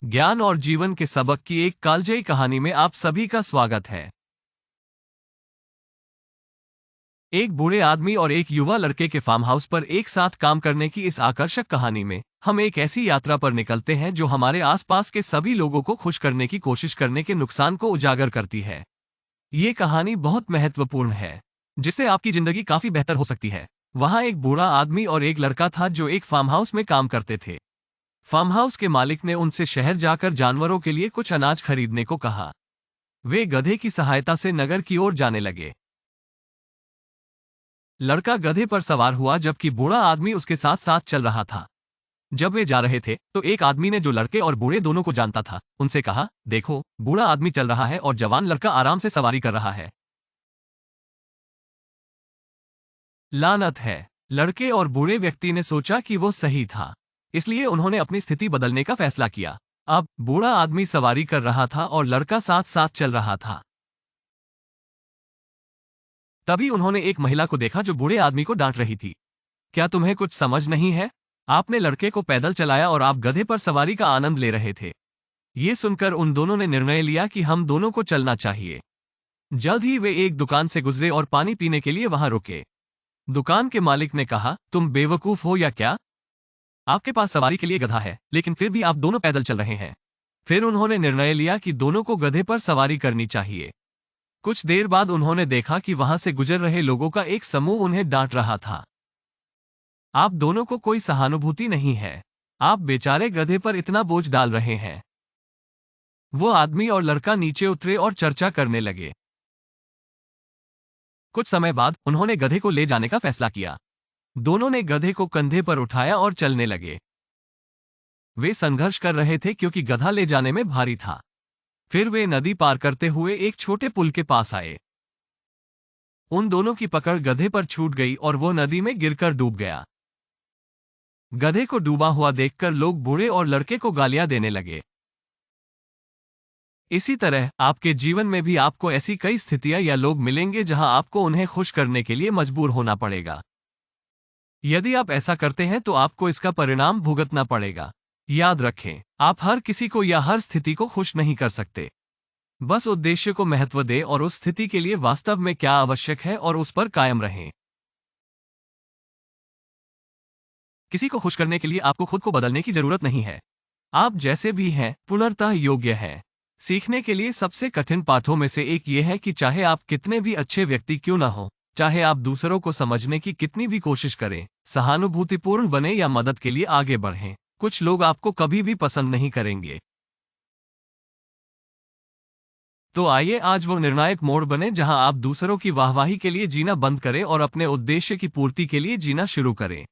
ज्ञान और जीवन के सबक की एक कालजयी कहानी में आप सभी का स्वागत है। एक बूढ़े आदमी और एक युवा लड़के के फार्म हाउस पर एक साथ काम करने की इस आकर्षक कहानी में हम एक ऐसी यात्रा पर निकलते हैं जो हमारे आसपास के सभी लोगों को खुश करने की कोशिश करने के नुकसान को उजागर करती है। ये कहानी बहुत महत्वपूर्ण है, जिससे आपकी जिंदगी काफी बेहतर हो सकती है। वहाँ एक बूढ़ा आदमी और एक लड़का था जो एक फार्म हाउस में काम करते थे। फार्म हाउस के मालिक ने उनसे शहर जाकर जानवरों के लिए कुछ अनाज खरीदने को कहा। वे गधे की सहायता से नगर की ओर जाने लगे। लड़का गधे पर सवार हुआ जबकि बूढ़ा आदमी उसके साथ साथ चल रहा था। जब वे जा रहे थे तो एक आदमी ने, जो लड़के और बूढ़े दोनों को जानता था, उनसे कहा, देखो, बूढ़ा आदमी चल रहा है और जवान लड़का आराम से सवारी कर रहा है। लानत है। लड़के और बूढ़े व्यक्ति ने सोचा कि वो सही था, इसलिए उन्होंने अपनी स्थिति बदलने का फैसला किया। अब बूढ़ा आदमी सवारी कर रहा था और लड़का साथ साथ चल रहा था। तभी उन्होंने एक महिला को देखा जो बूढ़े आदमी को डांट रही थी। क्या तुम्हें कुछ समझ नहीं है? आपने लड़के को पैदल चलाया और आप गधे पर सवारी का आनंद ले रहे थे। ये सुनकर उन दोनों ने निर्णय लिया कि हम दोनों को चलना चाहिए। जल्द ही वे एक दुकान से गुजरे और पानी पीने के लिए वहां रुके। दुकान के मालिक ने कहा, तुम बेवकूफ हो या क्या? आपके पास सवारी के लिए गधा है, लेकिन फिर भी आप दोनों पैदल चल रहे हैं। फिर उन्होंने निर्णय लिया कि दोनों को गधे पर सवारी करनी चाहिए। कुछ देर बाद उन्होंने देखा कि वहां से गुजर रहे लोगों का एक समूह उन्हें डांट रहा था। आप दोनों को कोई सहानुभूति नहीं है। आप बेचारे गधे पर इतना बोझ डाल रहे हैं। वो आदमी और लड़का नीचे उतरे और चर्चा करने लगे। कुछ समय बाद उन्होंने गधे को ले जाने का फैसला किया। दोनों ने गधे को कंधे पर उठाया और चलने लगे। वे संघर्ष कर रहे थे क्योंकि गधा ले जाने में भारी था। फिर वे नदी पार करते हुए एक छोटे पुल के पास आए। उन दोनों की पकड़ गधे पर छूट गई और वो नदी में गिरकर डूब गया। गधे को डूबा हुआ देखकर लोग बूढ़े और लड़के को गालियां देने लगे। इसी तरह आपके जीवन में भी आपको ऐसी कई स्थितियां या लोग मिलेंगे जहां आपको उन्हें खुश करने के लिए मजबूर होना पड़ेगा। यदि आप ऐसा करते हैं तो आपको इसका परिणाम भुगतना पड़ेगा। याद रखें, आप हर किसी को या हर स्थिति को खुश नहीं कर सकते। बस उद्देश्य को महत्व दें और उस स्थिति के लिए वास्तव में क्या आवश्यक है और उस पर कायम रहें। किसी को खुश करने के लिए आपको खुद को बदलने की जरूरत नहीं है। आप जैसे भी हैं पूर्णतः योग्य हैं। सीखने के लिए सबसे कठिन पाठों में से एक ये है कि चाहे आप कितने भी अच्छे व्यक्ति क्यों ना हो, चाहे आप दूसरों को समझने की कितनी भी कोशिश करें, सहानुभूतिपूर्ण बने या मदद के लिए आगे बढ़ें, कुछ लोग आपको कभी भी पसंद नहीं करेंगे। तो आइए आज वो निर्णायक मोड़ बने जहां आप दूसरों की वाहवाही के लिए जीना बंद करें और अपने उद्देश्य की पूर्ति के लिए जीना शुरू करें।